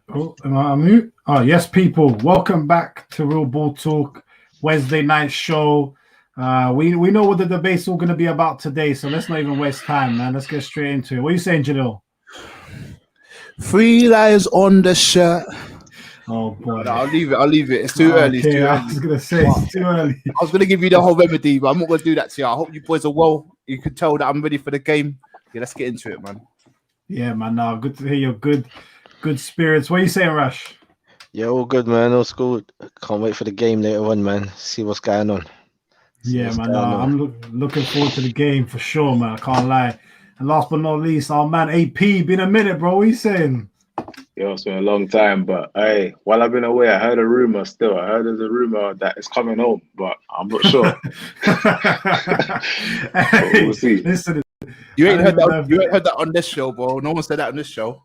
Oh, am I on mute? Oh, yes, people. Welcome back to Real Ball Talk, Wednesday night show. We know what the debate's all going to be about today, so let's not even waste time, man. Let's get straight into it. What are you saying, Jalil? 3 lies on the shirt. Oh, boy. No, I'll leave it. It's too early. It's too I early. was going to say, it's too early. I was going to give you the whole remedy, but I'm not going to do that to you. I hope you boys are well. You can tell that I'm ready for the game. Yeah, let's get into it, man. Yeah, man. No, good to hear your good spirits. What are you saying, Rash? Yeah, all good, man. All good. Can't wait for the game later on, man. See what's going on. I'm looking forward to the game for sure, man. I can't lie. And last but not least, our man AP. Been a minute, bro. What are you saying? Yo, it's been a long time, but hey, while I've been away, I heard a rumor still. I heard there's a rumor that it's coming home, but I'm not sure. Hey, we'll see. Listen, You ain't heard that on this show, bro. No one said that on this show.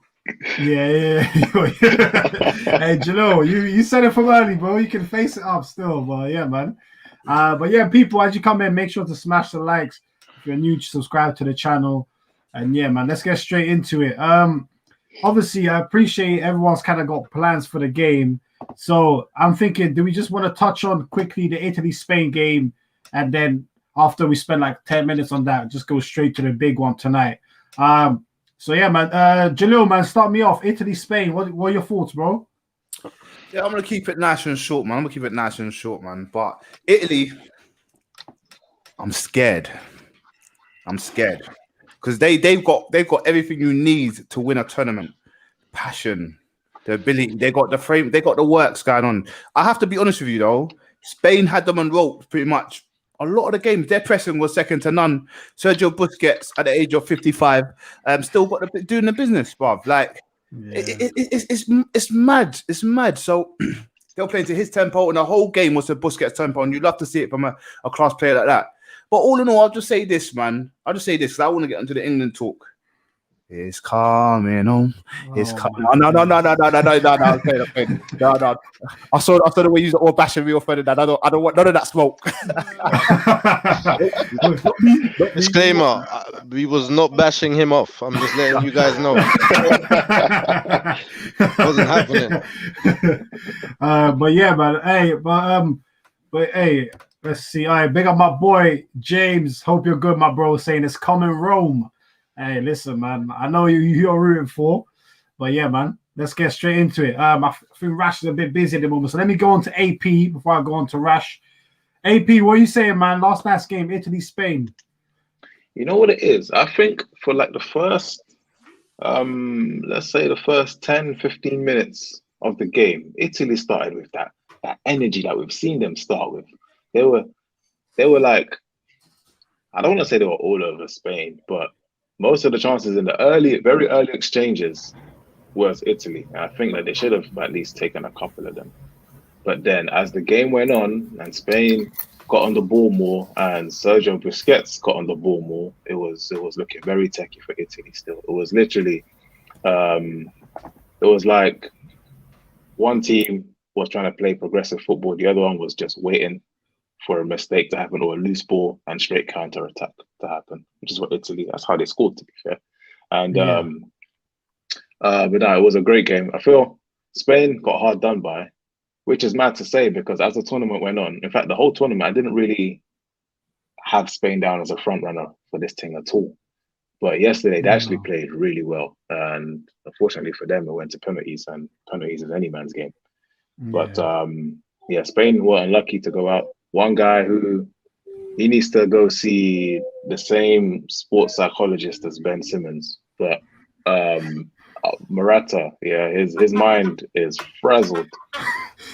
Yeah. Hey, Jalil, you said it from early, bro. You can face it up still, but yeah, man. But yeah, people, as you come in, make sure to smash the likes. If you're new, subscribe to the channel. And yeah, man, let's get straight into it. Obviously, I appreciate everyone's kind of got plans for the game. So I'm thinking, do we just want to touch on quickly the Italy-Spain game? And then after we spend like 10 minutes on that, just go straight to the big one tonight. So yeah, man. Jalil, man, start me off. Italy-Spain, what are your thoughts, bro? Yeah, I'm going to keep it nice and short, man. But Italy, I'm scared. Because they've got everything you need to win a tournament. Passion, the ability, they got the frame, they got the works going on. I have to be honest with you though, Spain had them on ropes pretty much. A lot of the games, their pressing was second to none. Sergio Busquets at the age of 55, still got doing the business, bruv. Like it's mad. It's mad. So they were playing to his tempo, and the whole game was to Busquets' tempo, and you'd love to see it from a class player like that. But all in all, I'll just say this, man. Because I want to get into the England talk. It's coming on. It's coming. No. I saw the way you all bashing me off of that. I don't want none of that smoke. Disclaimer: we was not bashing him off. I'm just letting you guys know. Wasn't happening. But yeah, man. Hey, let's see. All right, big up my boy James. Hope you're good, my bro. Saying it's coming Rome. Hey, listen, man. I know you're rooting for, but yeah, man. Let's get straight into it. I think Rash is a bit busy at the moment, so let me go on to AP before I go on to Rash. AP, what are you saying, man? Last night's game, Italy, Spain. You know what it is? I think for like the first, let's say the first 10, 15 minutes of the game, Italy started with that energy that we've seen them start with. They were like, I don't want to say they were all over Spain, but most of the chances in the very early exchanges was Italy. And I think that they should have at least taken a couple of them. But then as the game went on and Spain got on the ball more and Sergio Busquets got on the ball more, it was looking very techy for Italy still. It was literally, it was like one team was trying to play progressive football. The other one was just waiting for a mistake to happen or a loose ball and straight counter attack to happen, which is what Italy, that's how they scored, to be fair. And but no, it was a great game. I feel Spain got hard done by, which is mad to say because as the tournament went on, in fact, the whole tournament, I didn't really have Spain down as a front runner for this thing at all. But yesterday, they actually played really well. And unfortunately for them, it went to penalties, and penalties is any man's game. But yeah, Spain were unlucky to go out. One guy who he needs to go see the same sports psychologist as Ben Simmons, but Morata, yeah, his mind is frazzled,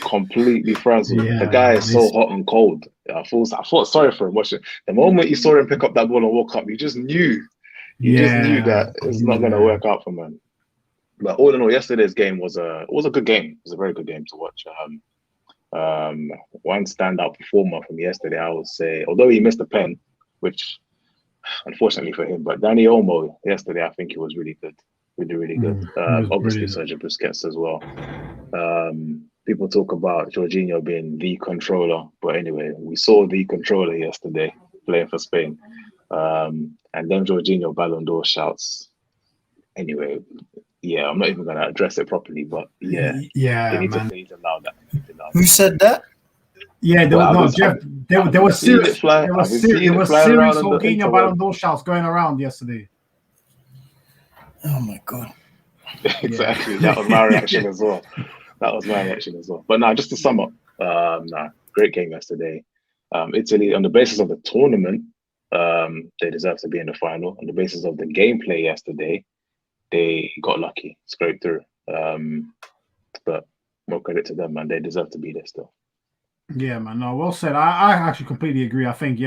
completely frazzled. Yeah, the guy is so hot and cold. I felt sorry for him. Watching the moment you saw him pick up that ball and walk up, you just knew, that it's not going to work out for him. But all in all, yesterday's game was a good game. It was a very good game to watch. One standout performer from yesterday, I would say, although he missed a pen, which unfortunately for him, but Dani Olmo yesterday, I think he was really good, really good. Obviously, Sergio Busquets as well. people talk about Jorginho being the controller, but anyway, we saw the controller yesterday playing for Spain. And then Jorginho Ballon d'Or shouts. Anyway, yeah, I'm not even gonna address it properly, but yeah, Yeah, they need man. to please allow that. Who said that? Yeah, Jeff. There was serious. There was serious Jorginho Ballon d'Or shouts going around yesterday. Oh my god. Exactly. That was my reaction as well. But now, just to sum up, great game yesterday. Italy, on the basis of the tournament, they deserve to be in the final. On the basis of the gameplay yesterday, they got lucky, scraped through. But more credit to them, man. They deserve to be there still. Yeah, man. No, well said. I actually completely agree. I think,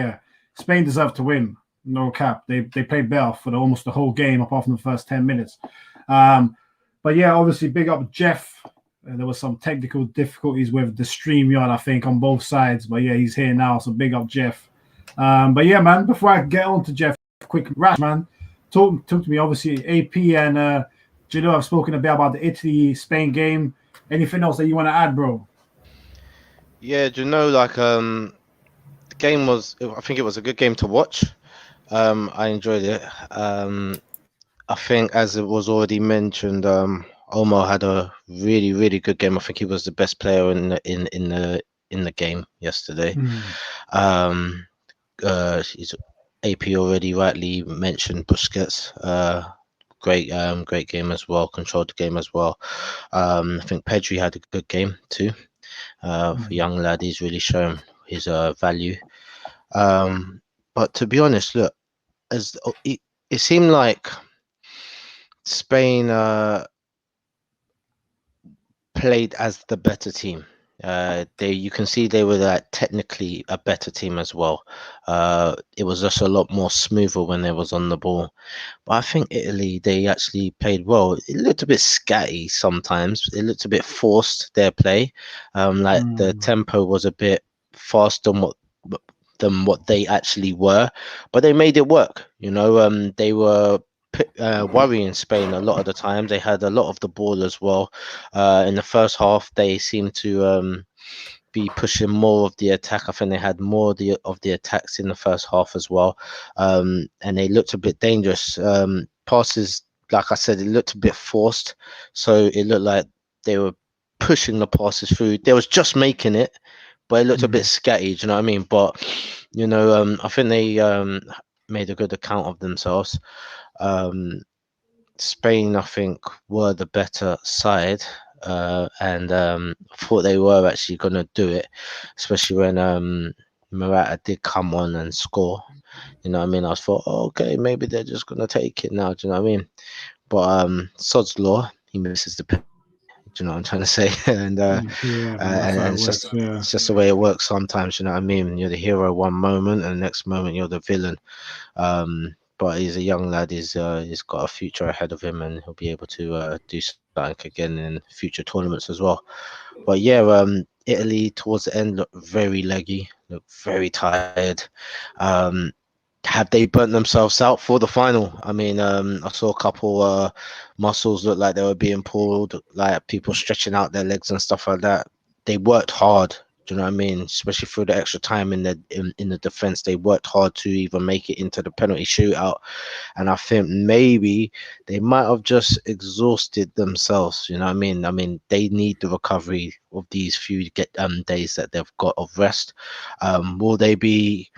Spain deserved to win. No cap. They played better for almost the whole game, apart from the first 10 minutes. But yeah, obviously, big up Jeff. There was some technical difficulties with the StreamYard, I think, on both sides. But yeah, he's here now, so big up Jeff. But yeah, man, before I get on to Jeff, quick Rash, man, talk to me. Obviously, AP and Gino have spoken a bit about the Italy-Spain game. Anything else that you want to add, bro? Yeah, the game was, I think it was a good game to watch. I enjoyed it. I think, as it was already mentioned, Omar had a really, really good game. I think he was the best player in the game yesterday. His AP already rightly mentioned Busquets. Great game as well. Controlled the game as well. I think Pedri had a good game too. For young lad, he's really shown his value. But to be honest, look, as it seemed like Spain played as the better team. You can see they were technically a better team as well. It was just a lot more smoother when they was on the ball. But I think Italy, they actually played well. It looked a bit scatty sometimes. It looked a bit forced, their play. The tempo was a bit faster than what they actually were, but they made it work. They were worrying Spain a lot of the time. They had a lot of the ball as well. In the first half, they seemed to be pushing more of the attack. I think they had more of the attacks in the first half as well, and they looked a bit dangerous. Passes, like I said, it looked a bit forced, so it looked like they were pushing the passes through. They was just making it, but it looked a bit scatty. Do you know what I mean? But I think they made a good account of themselves. Spain, I think, were the better side, and thought they were actually going to do it, especially when Morata did come on and score. You know what I mean? I thought, okay, maybe they're just going to take it now. Do you know what I mean? But Sod's law, he misses the penalty. Do you know what I'm trying to say? And it's just the way it works sometimes. You know what I mean? You're the hero one moment, and the next moment you're the villain. But he's a young lad. He's got a future ahead of him, and he'll be able to do something again in future tournaments as well. But yeah, Italy towards the end looked very leggy, looked very tired. Have they burnt themselves out for the final? I mean, I saw a couple muscles look like they were being pulled, like people stretching out their legs and stuff like that. They worked hard. Do you know what I mean? Especially through the extra time in the defense, they worked hard to even make it into the penalty shootout. And I think maybe they might have just exhausted themselves. You know what I mean? I mean, they need the recovery of these few days that they've got of rest. Will they be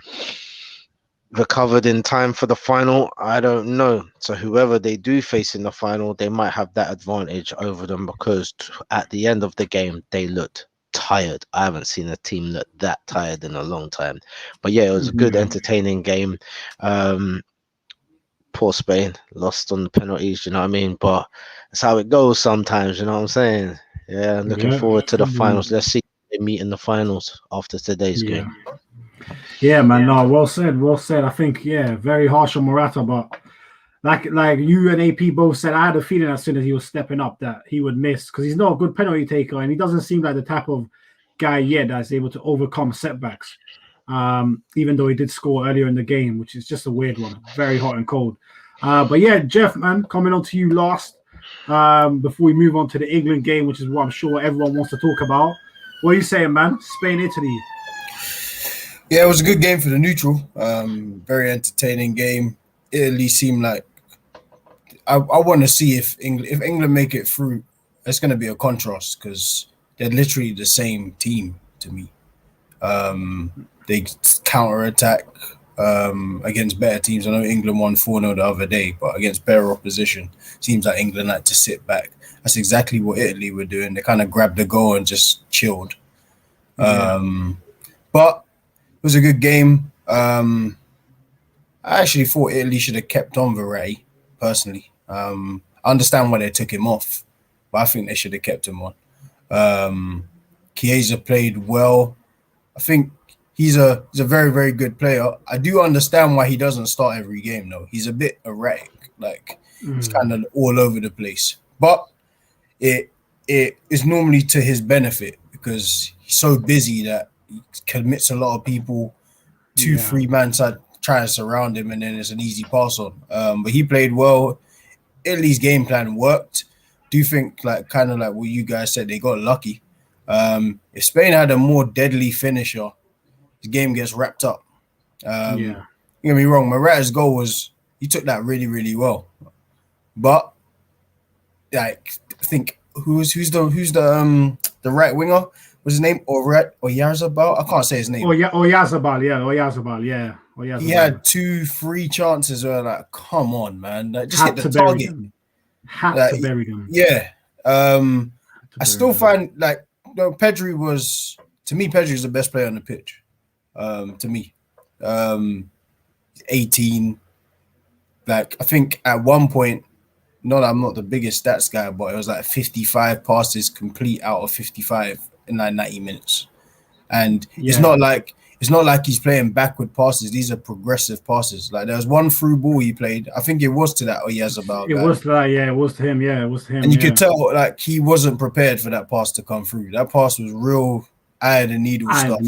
recovered in time for the final? I don't know. So whoever they do face in the final, they might have that advantage over them, because at the end of the game, they looked tired. I haven't seen a team look that tired in a long time. But yeah, it was a good, entertaining game. Poor Spain lost on the penalties, you know what I mean? But that's how it goes sometimes, you know what I'm saying? Yeah, looking forward to the finals. Let's see if they meet in the finals after today's game. Yeah, man. No, well said. I think, very harsh on Morata, but like you and AP both said, I had a feeling as soon as he was stepping up that he would miss, because he's not a good penalty taker, and he doesn't seem like the type of guy yet that's able to overcome setbacks. Even though he did score earlier in the game, which is just a weird one, very hot and cold. But yeah, Jeff, man, coming on to you last. before we move on to the England game, which is what I'm sure everyone wants to talk about. What are you saying, man? Spain, Italy. Yeah, it was a good game for the neutral. Very entertaining game. Italy seemed like I want to see if England make it through. It's going to be a contrast because they're literally the same team to me. They counter attack against better teams. I know England won 4-0 the other day, but against better opposition, seems like England had to sit back. That's exactly what Italy were doing. They kind of grabbed the goal and just chilled. But it was a good game. I actually thought Italy should have kept on Verratti, personally. I understand why they took him off, but I think they should have kept him on. Chiesa played well. I think he's a very, very good player. I do understand why he doesn't start every game, though. He's a bit erratic. Like, he's kind of all over the place. But it is normally to his benefit because he's so busy that he commits a lot of people, 2-3 man side try to surround him, and then it's an easy pass on. But he played well. Italy's game plan worked. Do you think, like, kind of like what you guys said, they got lucky? If Spain had a more deadly finisher, the game gets wrapped up. Don't get me wrong, Morata's goal he took that really, really well. But like, I think who's the right winger? What's his name? Oyarzabal? I can't say his name. Oyarzabal, yeah. He had 2-3 chances where, like, come on, man. Like, just hit the target. Had to bury them. Yeah. I still find, like, Pedri was, to me, Pedri is the best player on the pitch. To me. 18. Like, I think at one point, I'm not the biggest stats guy, but it was like 55 passes complete out of 55 in like 90 minutes. And it's not like he's playing backward passes. These are progressive passes. Like, there was one through ball he played. I think it was to that Oyarzabal guy. It was that, yeah. It was to him, yeah. It was to him. And you could tell, like, he wasn't prepared for that pass to come through. That pass was real eye of the needle stuff.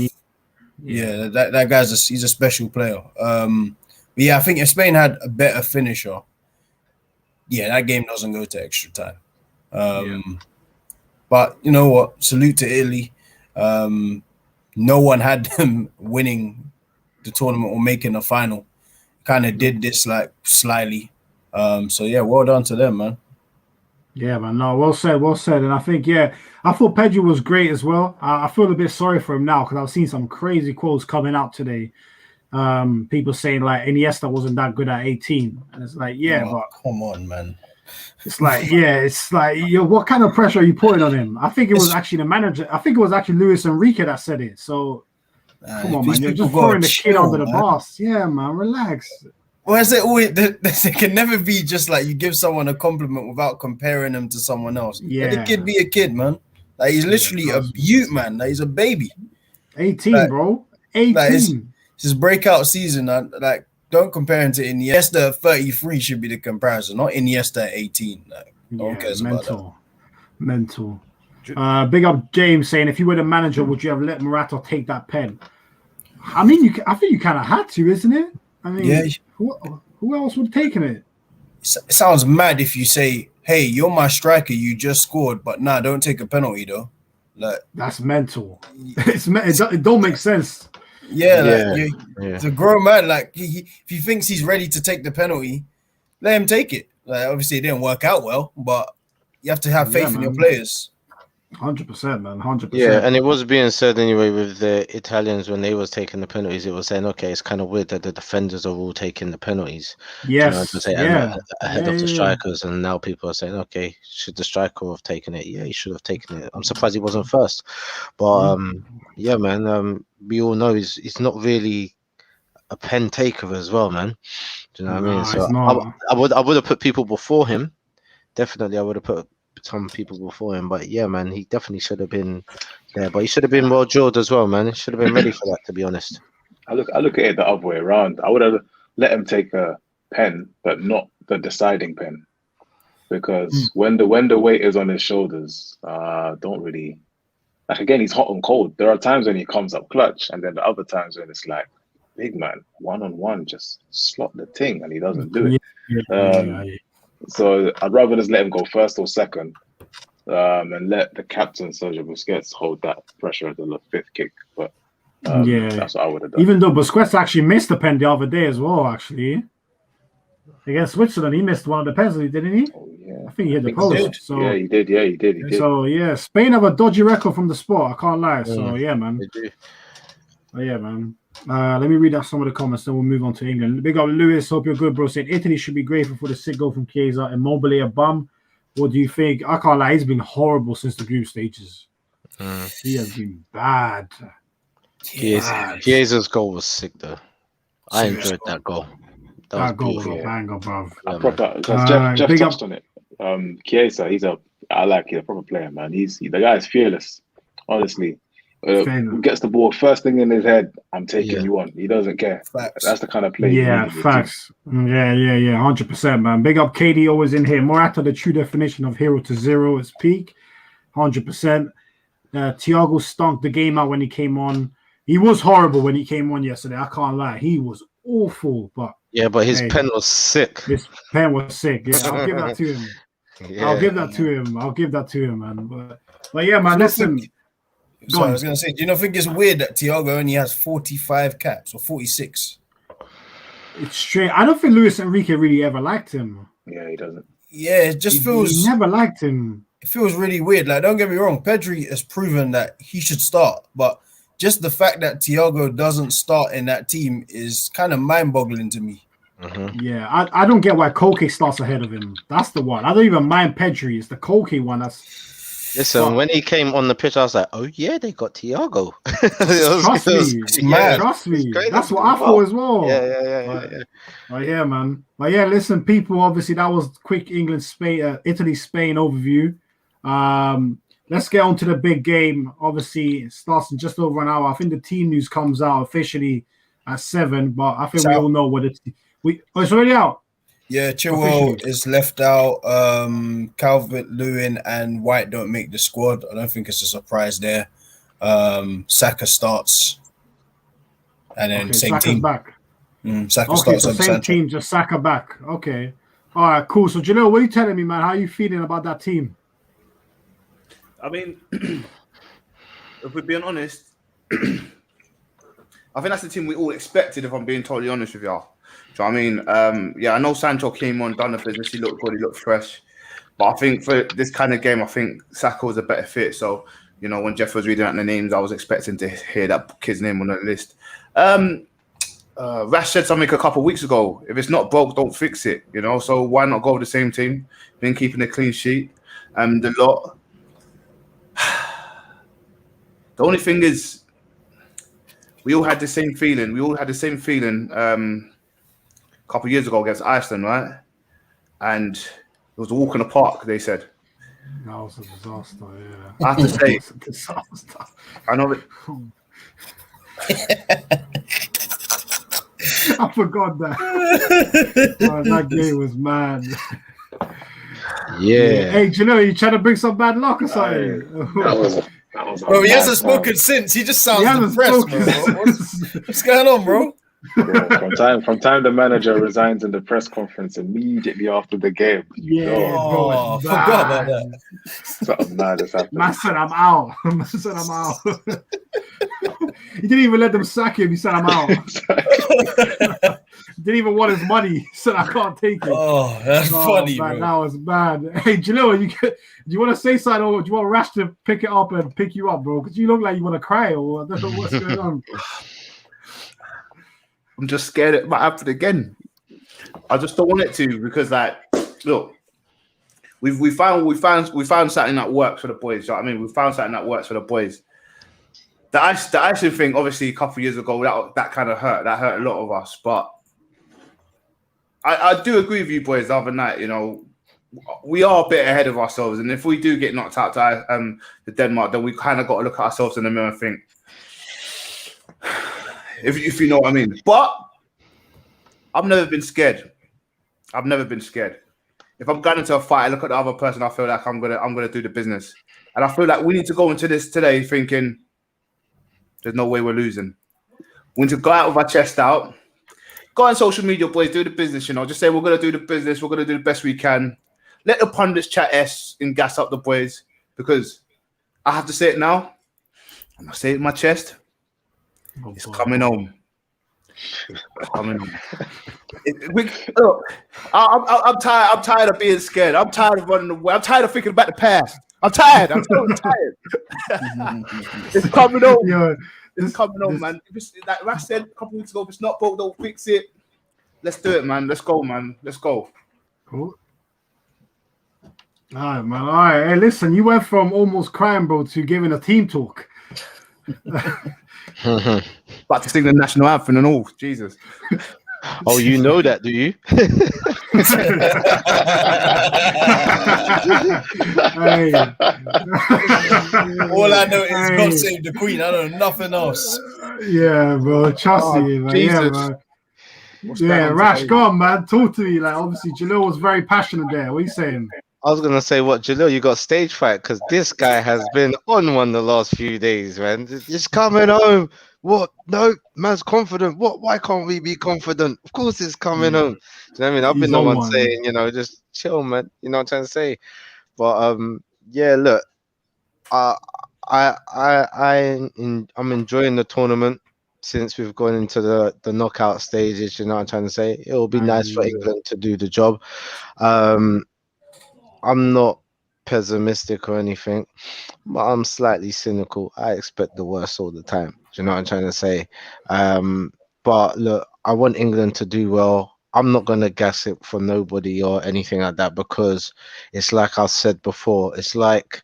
Yeah, that guy's he's a special player. But yeah, I think if Spain had a better finisher, that game doesn't go to extra time. But you know what? Salute to Italy. No one had them winning the tournament or making a final. Kind of did this like slyly. So yeah, well done to them, man. Yeah, man. No, well said. And I think, I thought Pedri was great as well. I feel a bit sorry for him now because I've seen some crazy quotes coming out today. People saying like Iniesta wasn't that good at 18, and it's like, but come on, man. It's like, what kind of pressure are you putting on him? I think it was actually the manager. I think it was actually Luis Enrique that said it. So come on, man. You're just throwing the kid under the bus. Yeah, man. Relax. Well, is it always? It can never be just like you give someone a compliment without comparing them to someone else. Yeah, let the kid be a kid, man. Like, he's literally a beaut, man. Like, he's a baby. 18, like, bro. 18. Like, it's his breakout season. Like, don't compare him to Iniesta. 33 should be the comparison, not Iniesta 18. Like, no one cares about that. Mental. Big up James saying, if you were the manager, would you have let Morata take that pen? I mean, I think you kind of had to, isn't it? I mean, who else would have taken it? It sounds mad if you say, hey, you're my striker, you just scored, but don't take a penalty, though. Like, that's mental. It don't make sense. It's a grown man. Like, if he thinks he's ready to take the penalty, let him take it. Like, obviously, it didn't work out well, but you have to have faith in your players. 100%, man. 100%. Yeah, and it was being said anyway with the Italians when they was taking the penalties. It was saying, okay, it's kind of weird that the defenders are all taking the penalties. Yes, ahead of the strikers, and now people are saying, okay, should the striker have taken it? Yeah, he should have taken it. I'm surprised he wasn't first, but man, we all know he's not really a pen taker as well, man. Do you know what I mean? So I would have put people before him. Definitely, I would have put some people before him, but yeah, man, he definitely should have been there. But he should have been well drilled as well, man. He should have been ready for that, to be honest. I look at it the other way around. I would have let him take a pen, but not the deciding pen, because when the weight is on his shoulders, don't really, like, again, he's hot and cold. There are times when he comes up clutch, and then the other times when it's like, big man, 1-on-1, just slot the thing, and he doesn't do it. So I'd rather just let him go first or second, and let the captain Sergio Busquets hold that pressure at the fifth kick. But Yeah. that's what I would have done. Even though Busquets actually missed the pen the other day as well, actually. Against Switzerland, he missed one of the penalties, didn't he? Oh, yeah. I think he hit the he post. did. So Yeah, he did. Yeah, he did. He did. So yeah, Spain have a dodgy record from the sport. I can't lie. So yeah, man. They do. Oh, yeah, man. Let me read out some of the comments, then we'll move on to England. Big up Lewis. Hope you're good, bro. Said Italy should be grateful for the sick goal from Chiesa. Immobile a bum. What do you think? I can't lie. He's been horrible since the group stages. He has been bad. Chiesa's goal was sick though. I enjoyed that goal. That goal was a banger, bro. Jeff touched on it. Chiesa, I like he's a proper player, man. The guy is fearless, honestly. Gets the ball first thing in his head, I'm taking you on. He doesn't care. Facts. That's the kind of play. Yeah, facts. Yeah, 100%, man. Big up KD, always in here. Morata, the true definition of hero to zero, is peak. 100%. Thiago stunk the game out when he came on. He was horrible when he came on yesterday. I can't lie. He was awful, but his pen was sick. His pen was sick. Yeah, I'll give that to him. I'll give that to him, man. But yeah, man, listen. I was gonna say, do you not think it's weird that Thiago only has 45 caps or 46? It's strange. I don't think Luis Enrique really ever liked him. Yeah, he doesn't. Yeah, it just feels. He never liked him. It feels really weird. Like, don't get me wrong, Pedri has proven that he should start, but just the fact that Thiago doesn't start in that team is kind of mind-boggling to me. Yeah, I don't get why Koke starts ahead of him. That's the one. I don't even mind Pedri. It's the Koke one that's. Listen, when he came on the pitch, I was like, "Oh yeah, they got Thiago." Trust me. That's what I thought as well. Yeah. Oh yeah, man. But yeah, listen, people. Obviously, that was quick Italy, Spain overview. Let's get on to the big game. Obviously, it starts in just over an hour. I think the team news comes out officially at 7, but I think we all know what it's. It's already out. Yeah, Chilwell is left out. Calvert-Lewin and White don't make the squad. I don't think it's a surprise there. Saka starts, and then same Saka's team. Back. Saka starts. So same team, just Saka back. Okay. All right, cool. So, Janelle, what are you telling me, man? How are you feeling about that team? I mean, if we're being honest, I think that's the team we all expected, if I'm being totally honest with y'all. Do you know what I mean? I know Sancho came on, done the business. He looked good. He looked fresh. But I think for this kind of game, I think Saka was a better fit. So, you know, when Jeff was reading out the names, I was expecting to hear that kid's name on the list. Rash said something a couple of weeks ago. If it's not broke, don't fix it. You know, so why not go with the same team? Been keeping a clean sheet. The lot. The only thing is, we all had the same feeling. A couple of years ago against Iceland, right? And it was a walk in the park, they said. That was a disaster, yeah. I have to say, a disaster. I know that. I forgot that. That game was mad. Yeah. Hey, do you know, you trying to bring some bad luck or something? Bro, he hasn't spoken since. He just sounds depressed, bro. What's going on, bro? Bro, from time the manager resigns in the press conference immediately after the game. Yeah, bro, I forgot about that. Something mad has happened. Man said I'm out. He didn't even let them sack him. He said I'm out. Didn't even want his money. He said I can't take it. Oh, that's funny, man, bro. That was bad. Hey, Jalil, do you want to say something, or do you want Rash to pick it up and pick you up, bro? Because you look like you want to cry, or I don't know what's going on. I'm just scared it might happen again. I just don't want it to, because, like, look, we found something that works for the boys. You know what I mean? We found something that works for the boys. The icing thing, obviously, a couple of years ago, that kind of hurt. That hurt a lot of us. But I do agree with you, boys. The other night, you know, we are a bit ahead of ourselves, and if we do get knocked out to Denmark, then we kind of got to look at ourselves in the mirror and think. If you know what I mean. But I've never been scared. If I'm going into a fight, I look at the other person, I feel like I'm gonna do the business. And I feel like we need to go into this today thinking there's no way we're losing. We need to go out with our chest out, Go on social media, boys. Do the business. You know, just say we're gonna do the business. We're gonna do the best we can. Let the pundits chat and gas up the boys, because I have to say it now. I'm gonna say it in my chest. It's coming home. Coming home. Look, I'm tired. I'm tired of being scared. I'm tired of running away. I'm tired of thinking about the past. I'm tired. I'm so tired. It's coming home. Yo, It's coming home, man. Like Rash said a couple weeks ago, if it's not broke, don't fix it. Let's do it, man. Let's go, man. Let's go. Cool. All right, man. All right. Hey, listen, you went from almost crying, bro, to giving a team talk. About to sing the national anthem and all. Jesus. Oh, you know that, do you? Hey. All I know is Hey. God save the Queen. I know nothing else. Yeah, bro. Trust me, man. Jesus. Yeah, man. What's Yeah, going on Rash, today? go on, man. Talk to me. Like, obviously, Jalil was very passionate there. What are you saying? I was gonna say, what, Jalil, you got stage fright because this guy has been on one the last few days, man. Just coming home. What? No, man's confident. What? Why can't we be confident? Of course, it's coming home. Do you know what I mean? I've He's been the on one one. saying, just chill, man. You know what I'm trying to say? But yeah, look, I'm enjoying the tournament since we've gone into the knockout stages. You know what I'm trying to say? It will be nice for England to do the job. I'm not pessimistic or anything, but I'm slightly cynical. I expect the worst all the time. Do you know what I'm trying to say? But look, I want England to do well. I'm not going to gas it for nobody or anything like that, because it's like I said before, it's like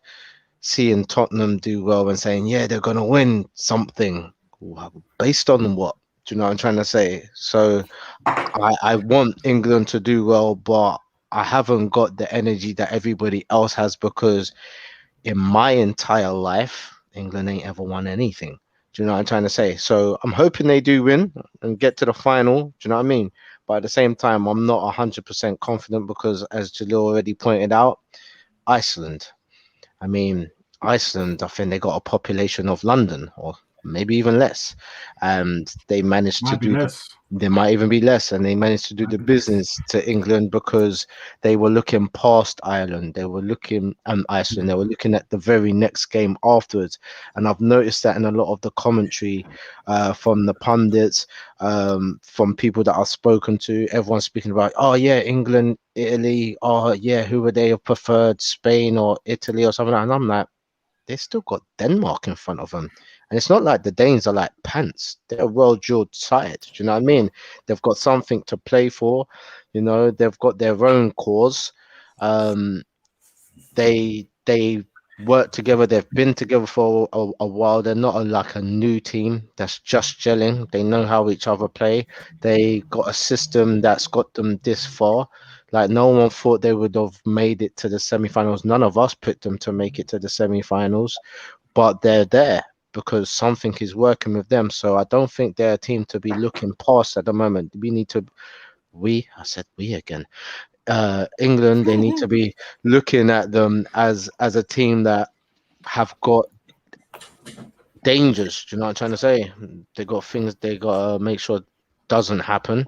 seeing Tottenham do well and saying, yeah, they're going to win something. Based on what? Do you know what I'm trying to say? So I want England to do well, but I haven't got the energy that everybody else has, because in my entire life, England ain't ever won anything. Do you know what I'm trying to say? So I'm hoping they do win and get to the final. Do you know what I mean? But at the same time, I'm not 100% confident because, as Jalil already pointed out, Iceland. I mean, Iceland, I think they got a population of London, or maybe even less. And they managed to Might be do less. there might even be less, and they managed to do the business to England because they were looking past Ireland. They were looking Iceland. They were looking at the very next game afterwards. And I've noticed that in a lot of the commentary from the pundits, from people that I've spoken to, everyone's speaking about, oh yeah, England, Italy, oh yeah, who would they have preferred, Spain or Italy or something like that? And I'm like, they still got Denmark in front of them. And it's not like the Danes are like pants. They're a well-drilled side. Do you know what I mean? They've got something to play for. They've got their own cause. They work together. They've been together for a while. They're not like a new team that's just gelling. They know how each other play. They got a system that's got them this far. Like, no one thought they would have made it to the semi-finals. None of us picked them to make it to the semi-finals, but they're there because something is working with them. So I don't think they're a team to be looking past at the moment. I said we again. England, they need to be looking at them as a team that have got dangers. Do you know what I'm trying to say? They got things they got to make sure doesn't happen.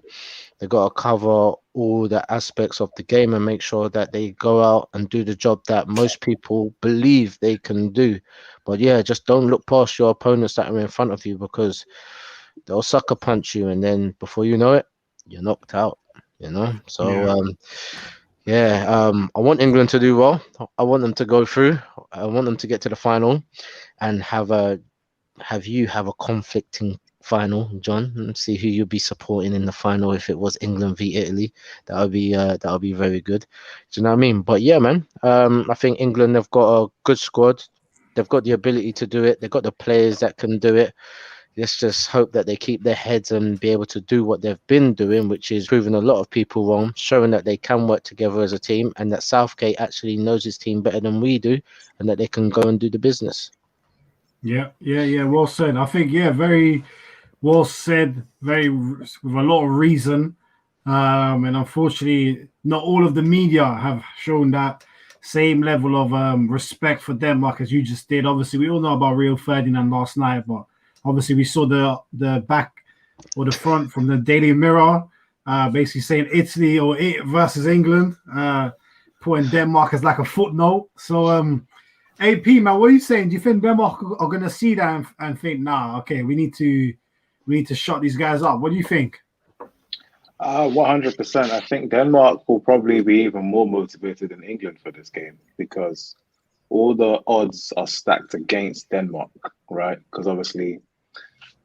They got to cover all the aspects of the game and make sure that they go out and do the job that most people believe they can do. But yeah, just don't look past your opponents that are in front of you, because they'll sucker punch you, and then before you know it, you're knocked out. So I want England to do well. I want them to go through. I want them to get to the final and have a conflicting final, John, and see who you'll be supporting in the final. If it was England v Italy, that would be very good. Do you know what I mean? But yeah, man, I think England have got a good squad. They've got the ability to do it. They've got the players that can do it. Let's just hope that they keep their heads and be able to do what they've been doing, which is proving a lot of people wrong, showing that they can work together as a team, and that Southgate actually knows his team better than we do, and that they can go and do the business. Yeah. Well said. I think, very well said, with a lot of reason. And unfortunately, not all of the media have shown that same level of respect for Denmark as you just did. Obviously, we all know about Rio Ferdinand last night, but obviously we saw the back or the front from the Daily Mirror basically saying Italy or it versus England, putting Denmark as like a footnote. So, AP man, what are you saying? Do you think Denmark are going to see that and think, nah, okay, we need to shut these guys up? What do you think? 100%. I think Denmark will probably be even more motivated than England for this game because all the odds are stacked against Denmark, right? Because obviously,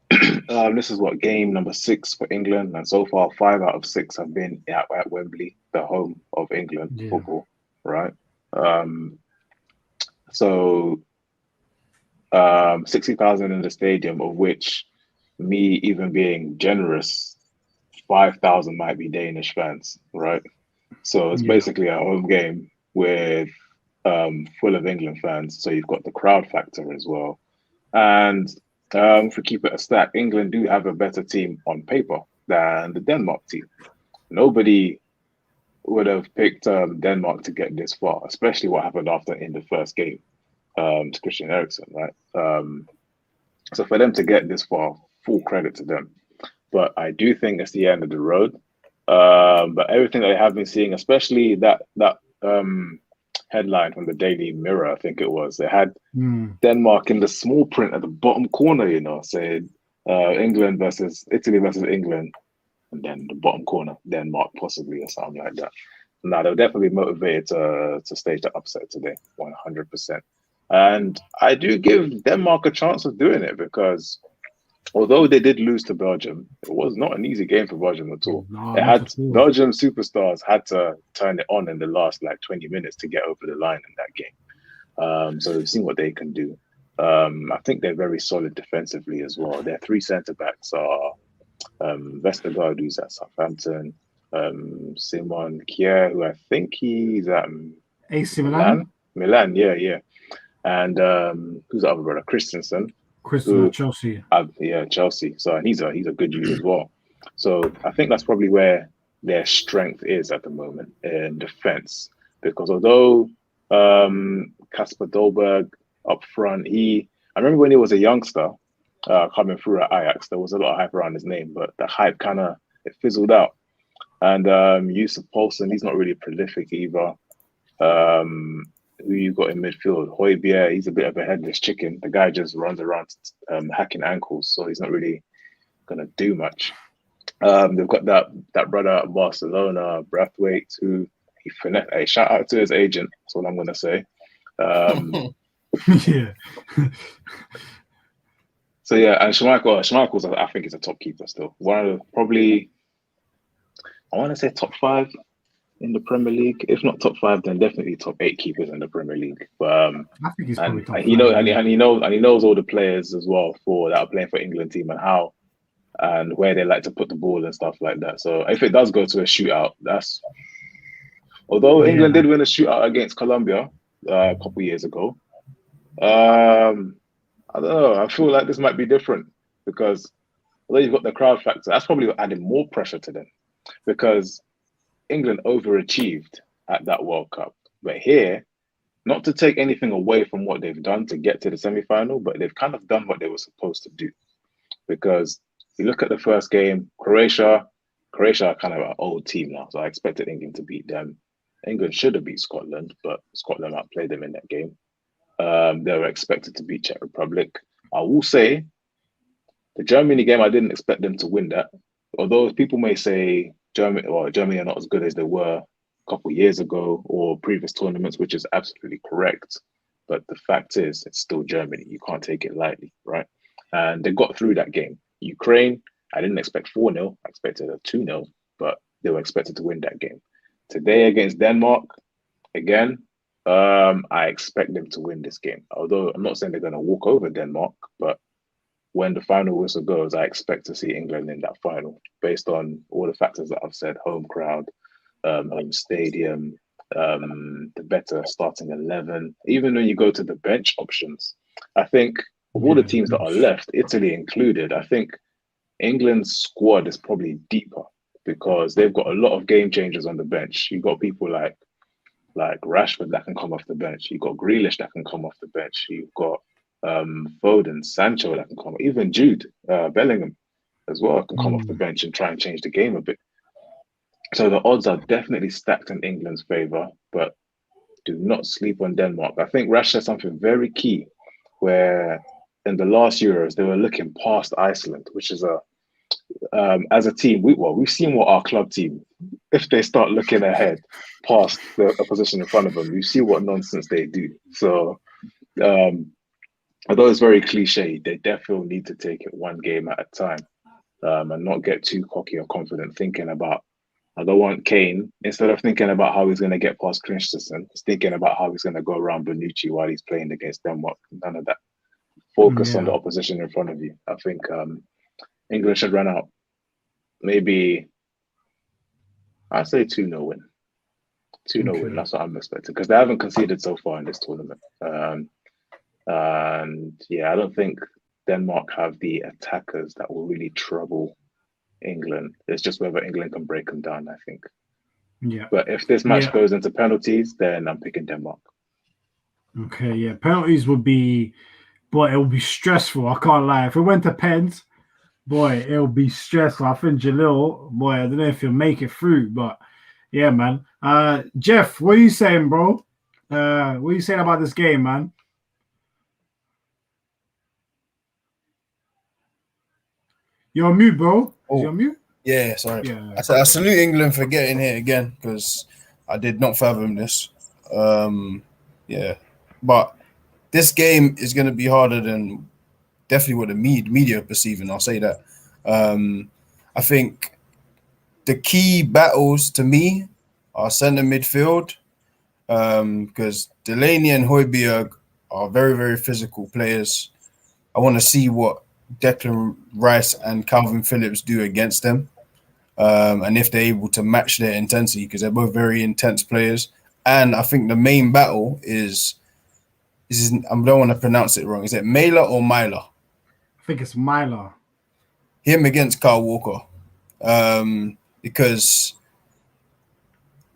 this is what game number 6 for England, and so far 5 out of 6 have been at Wembley, the home of England football, right? So 60,000 in the stadium, of which me even being generous, 5,000 might be Danish fans, right? So it's basically a home game with full of England fans. So you've got the crowd factor as well. And if we keep it a stack, England do have a better team on paper than the Denmark team. Nobody would have picked Denmark to get this far, especially what happened after in the first game to Christian Eriksen, right? So for them to get this far, full credit to them. But I do think it's the end of the road. But everything that I have been seeing, especially that headline from the Daily Mirror, I think it was, it had Denmark in the small print at the bottom corner, saying Italy versus England, and then the bottom corner, Denmark possibly, or something like that. Now they're definitely motivated to stage the upset today, 100%. And I do give Denmark a chance of doing it because although they did lose to Belgium, it was not an easy game for Belgium at all. Belgium superstars had to turn it on in the last 20 minutes to get over the line in that game. So we've seen what they can do. I think they're very solid defensively as well. Their 3 centre backs are Vestergaard, who's at Southampton, Simon Kjær, who I think he's at AC Milan. Milan, yeah. And who's the other brother? Christensen. Chelsea. Chelsea. So and he's a good dude as well. So I think that's probably where their strength is at the moment in defense. Because although Kasper Dolberg up front, I remember when he was a youngster coming through at Ajax, there was a lot of hype around his name, but the hype it fizzled out. And Yusuf Poulsen, he's not really prolific either. Who you got in midfield? Højbjerg, he's a bit of a headless chicken. The guy just runs around hacking ankles, so he's not really gonna do much. They've got that brother at Barcelona, Braithwaite, who he finesse. Hey, shout out to his agent. That's all I'm gonna say. Yeah. So yeah, and Schmeichel's I think he's a top keeper still. One of probably, I want to say top 5 in the Premier League. If not top 5, then definitely top 8 keepers in the Premier League. But I think he's probably top 5. He knows all the players as well that are playing for England team and where they like to put the ball and stuff like that. So if it does go to a shootout, although England did win a shootout against Colombia a couple years ago. I don't know. I feel like this might be different because although you've got the crowd factor, that's probably adding more pressure to them because England overachieved at that World Cup. But here, not to take anything away from what they've done to get to the semi-final, but they've kind of done what they were supposed to do. Because you look at the first game, Croatia are kind of an old team now, so I expected England to beat them. England should have beat Scotland, but Scotland outplayed them in that game. They were expected to beat Czech Republic. I will say, the Germany game, I didn't expect them to win that. Although people may say Germany are not as good as they were a couple of years ago or previous tournaments, which is absolutely correct. But the fact is, it's still Germany. You can't take it lightly, right? And they got through that game. Ukraine, I didn't expect 4-0. I expected a 2-0, but they were expected to win that game. Today against Denmark, again, I expect them to win this game. Although I'm not saying they're going to walk over Denmark, but when the final whistle goes, I expect to see England in that final based on all the factors that I've said: home crowd, home stadium, the better starting 11. Even when you go to the bench options, I think of all the teams that are left, Italy included, I think England's squad is probably deeper because they've got a lot of game changers on the bench. You've got people like Rashford that can come off the bench. You've got Grealish that can come off the bench. You've got Foden, Sancho that can come. Even Jude Bellingham as well can come off the bench and try and change the game a bit. So the odds are definitely stacked in England's favour, but do not sleep on Denmark. I think Rash said something very key, where in the last Euros they were looking past Iceland, which is as a team, we've seen what our club team, if they start looking ahead past the opposition in front of them, you see what nonsense they do. So although it's very cliche, they definitely need to take it one game at a time, and not get too cocky or confident thinking about, I don't want Kane, instead of thinking about how he's going to get past Christensen, he's thinking about how he's going to go around Bonucci while he's playing against Denmark. None of that. Focus on the opposition in front of you. I think England should run out. Maybe, I'd say 2-0 win. 2-0 win, that's what I'm expecting, because they haven't conceded so far in this tournament. And yeah, I don't think Denmark have the attackers that will really trouble England. It's just whether England can break them down, I think. Yeah. But if this match goes into penalties, then I'm picking Denmark. Okay, yeah. Penalties would be, boy, it will be stressful. I can't lie. If it went to pens, boy, it'll be stressful. I think Jalil, boy, I don't know if he'll make it through, but yeah, man. Jeff, what are you saying, bro? What are you saying about this game, man? You're on mute, bro. You're on mute? Yeah, sorry. Yeah. I salute England for getting here again, because I did not fathom this. Yeah, but this game is going to be harder than definitely what the media are perceiving. I'll say that. I think the key battles to me are centre midfield, because Delaney and Højbjerg are very, very physical players. I want to see what Declan Rice and Calvin Phillips do against them, and if they're able to match their intensity, because they're both very intense players. And I think the main battle is I don't want to pronounce it wrong. Is it Mailer or Myler? I think it's Myler. Him against Kyle Walker, because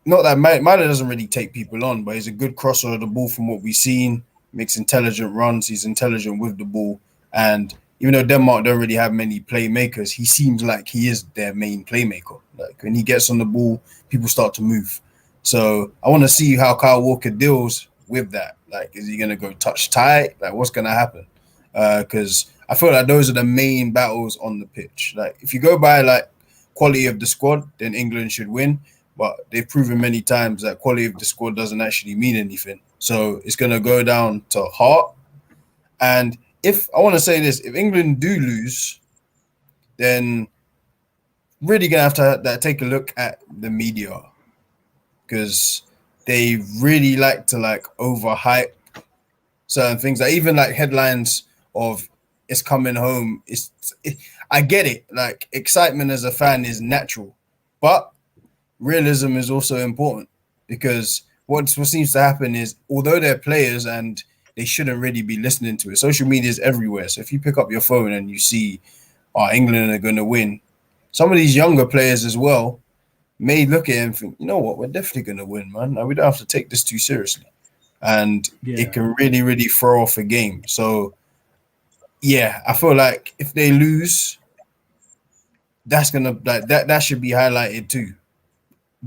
not that Myler doesn't really take people on, but he's a good crosser of the ball from what we've seen. Makes intelligent runs. He's intelligent with the ball, and even though Denmark don't really have many playmakers, he seems like he is their main playmaker. Like when he gets on the ball, people start to move. So I want to see how Kyle Walker deals with that. Like, is he going to go touch tight? Like, what's going to happen? Because I feel like those are the main battles on the pitch. Like, if you go by like quality of the squad, then England should win. But they've proven many times that quality of the squad doesn't actually mean anything. So it's going to go down to heart. And if I want to say this, if England do lose, then really going to have to take a look at the media, because they really like to like overhype certain things. Like even like headlines of "it's coming home." I get it. Like excitement as a fan is natural, but realism is also important, because what seems to happen is, although they're players and they shouldn't really be listening to it, social media is everywhere. So if you pick up your phone and you see, England are going to win, some of these younger players as well may look at it and think, you know what, we're definitely going to win, man. Like, we don't have to take this too seriously. And it can really, really throw off a game. So, yeah, I feel like if they lose, that's going to, like, that should be highlighted too.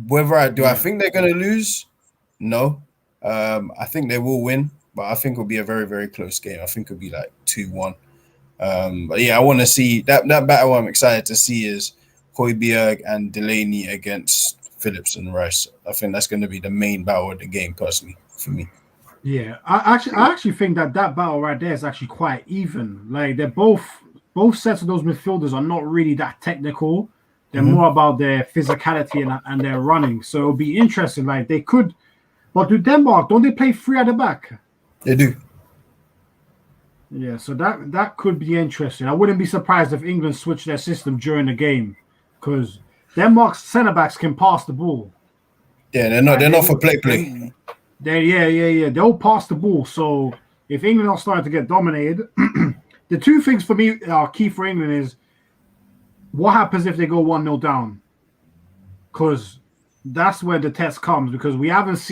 Whether I think they're going to lose? No. I think they will win, but I think it'll be a very, very close game. I think it'll be like 2-1. But yeah, I want to see that battle. I'm excited to see is Højbjerg and Delaney against Phillips and Rice. I think that's going to be the main battle of the game, personally, for me. Yeah, I actually think that battle right there is actually quite even. Like they're both sets of those midfielders are not really that technical. They're more about their physicality and their running. So it'll be interesting. Like they could, but do Denmark, don't they play 3 at the back? They do. Yeah, so that could be interesting. I wouldn't be surprised if England switched their system during the game, because Denmark's centre backs can pass the ball. Yeah, they're not for play. They'll pass the ball. So if England are starting to get dominated, the two things for me are key for England is what happens if they go 1-0 down, because that's where the test comes. Because we haven't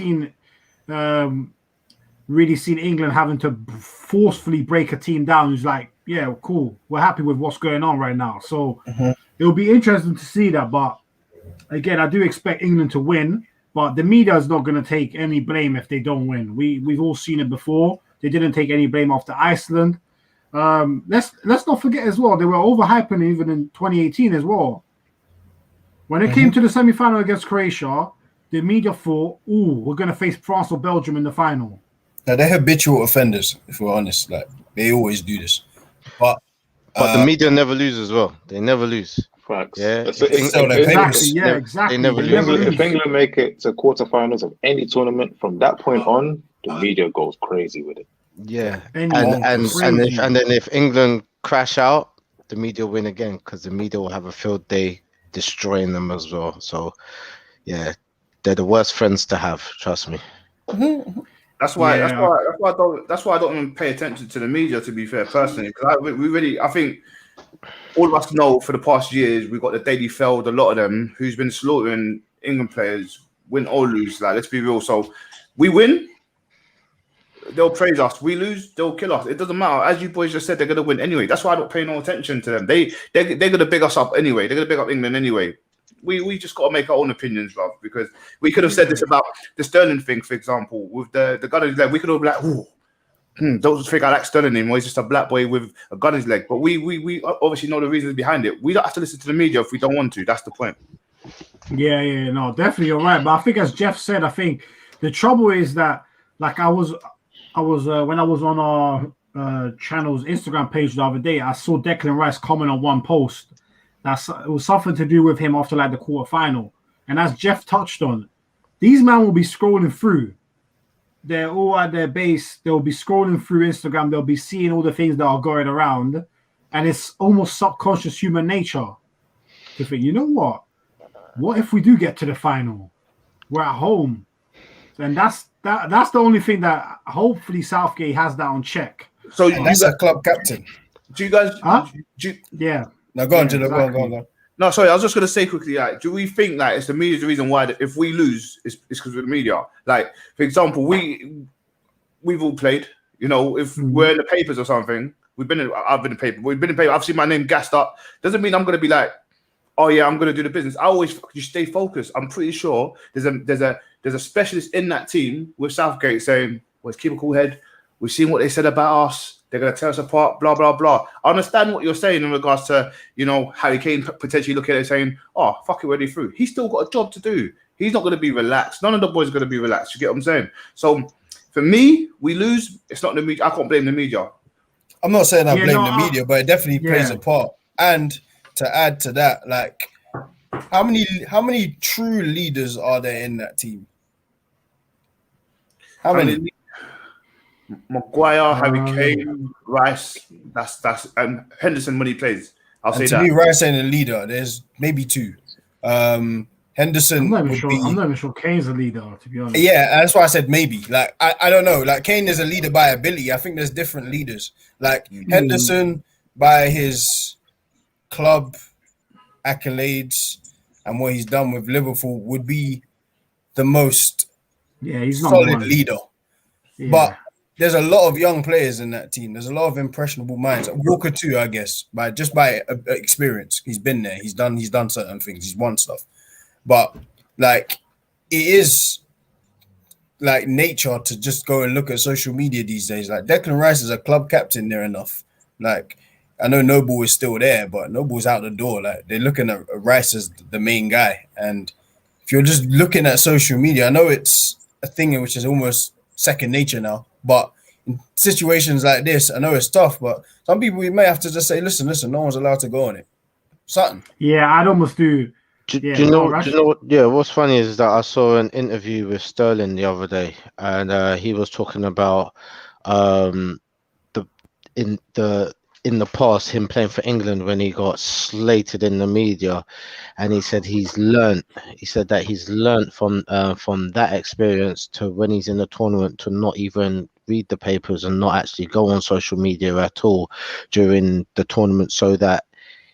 really seen England having to forcefully break a team down who's like, yeah, cool, we're happy with what's going on right now. So it'll be interesting to see that. But again, I do expect England to win, but the media is not going to take any blame if they don't win. We've all seen it before. They didn't take any blame after Iceland. Let's not forget as well, they were overhyping even in 2018 as well. When it came to the semi-final against Croatia, the media thought, "Ooh, we're going to face France or Belgium in the final." Now they're habitual offenders, if we're honest. Like they always do this, but the media never lose as well. They never lose. Facts. Yeah, Exactly. They never lose. If England make it to quarterfinals of any tournament, from that point on, the media goes crazy with it. Yeah, Anyone and crazy. then if England crash out, the media win again because the media will have a field day destroying them as well. So yeah, they're the worst friends to have. Trust me. That's why I don't even pay attention to the media, to be fair, personally, because I think all of us know for the past years we've got the Daily Feld, a lot of them who's been slaughtering England players, win or lose. Like, let's be real. So we win, they'll praise us. We lose, they'll kill us. It doesn't matter. As you boys just said, they're gonna win anyway. That's why I don't pay no attention to them. They're gonna big us up anyway. They're gonna big up England anyway. We just got to make our own opinions, bruv, because we could have said this about the Sterling thing, for example, with the gun on his leg. We could have been like, don't think I like Sterling anymore. He's just a black boy with a gun on his leg. But we obviously know the reasons behind it. We don't have to listen to the media if we don't want to. That's the point. Yeah, no, definitely you're right. But I think, as Jeff said, I think the trouble is that, like, I was when I was on our channel's Instagram page the other day, I saw Declan Rice comment on one post. It was something to do with him after like the quarterfinal. And as Jeff touched on, these men will be scrolling through. They're all at their base. They'll be scrolling through Instagram. They'll be seeing all the things that are going around. And it's almost subconscious human nature to think, you know what? What if we do get to the final? We're at home. And that's the only thing that hopefully Southgate has that on check. So that's a club captain. Do you guys? Yeah. Now go on, Jilla. Exactly. Go on. No, sorry, I was just going to say quickly, like, do we think that it's the media's the reason why if we lose, it's because of the media? Like, for example, we've all played, you know, if we're in the papers or something, I've been in the paper, I've seen my name gassed up. Doesn't mean I'm going to be like, oh yeah, I'm going to do the business. You stay focused. I'm pretty sure there's a specialist in that team with Southgate saying, well, keep a cool head. We've seen what they said about us. They're going to tear us apart, blah, blah, blah. I understand what you're saying in regards to, you know, Harry Kane potentially looking at it saying, oh, fuck it, we're already through. He's still got a job to do. He's not going to be relaxed. None of the boys are going to be relaxed. You get what I'm saying? So for me, we lose. It's not the media. I can't blame the media. I'm not saying I blame the media, but it definitely plays a part. And to add to that, like, how many true leaders are there in that team? How many? Maguire, Harry Kane, Rice, that's and Henderson when he plays. I'll say that. To me, Rice ain't a leader. There's maybe two. Henderson. I'm not even sure Kane's a leader, to be honest. Yeah, that's why I said maybe. Like I don't know. Like Kane is a leader by ability. I think there's different leaders. Like Henderson by his club accolades and what he's done with Liverpool would be the most he's not solid leader. Yeah. But there's a lot of young players in that team. There's a lot of impressionable minds. Walker too, I guess, by experience. He's been there. He's done certain things. He's won stuff. But like, it is like nature to just go and look at social media these days. Like Declan Rice is a club captain near enough. Like I know Noble is still there, but Noble's out the door. Like they're looking at Rice as the main guy. And if you're just looking at social media, I know it's a thing in which is almost second nature now. But in situations like this, I know it's tough, but some people you may have to just say, listen, no one's allowed to go on it. Something. Yeah, I'd almost do. Do you know what? Yeah, what's funny is that I saw an interview with Sterling the other day, and he was talking about in the past him playing for England when he got slated in the media, and he said he's learned from that experience to when he's in the tournament to not even read the papers and not actually go on social media at all during the tournament, so that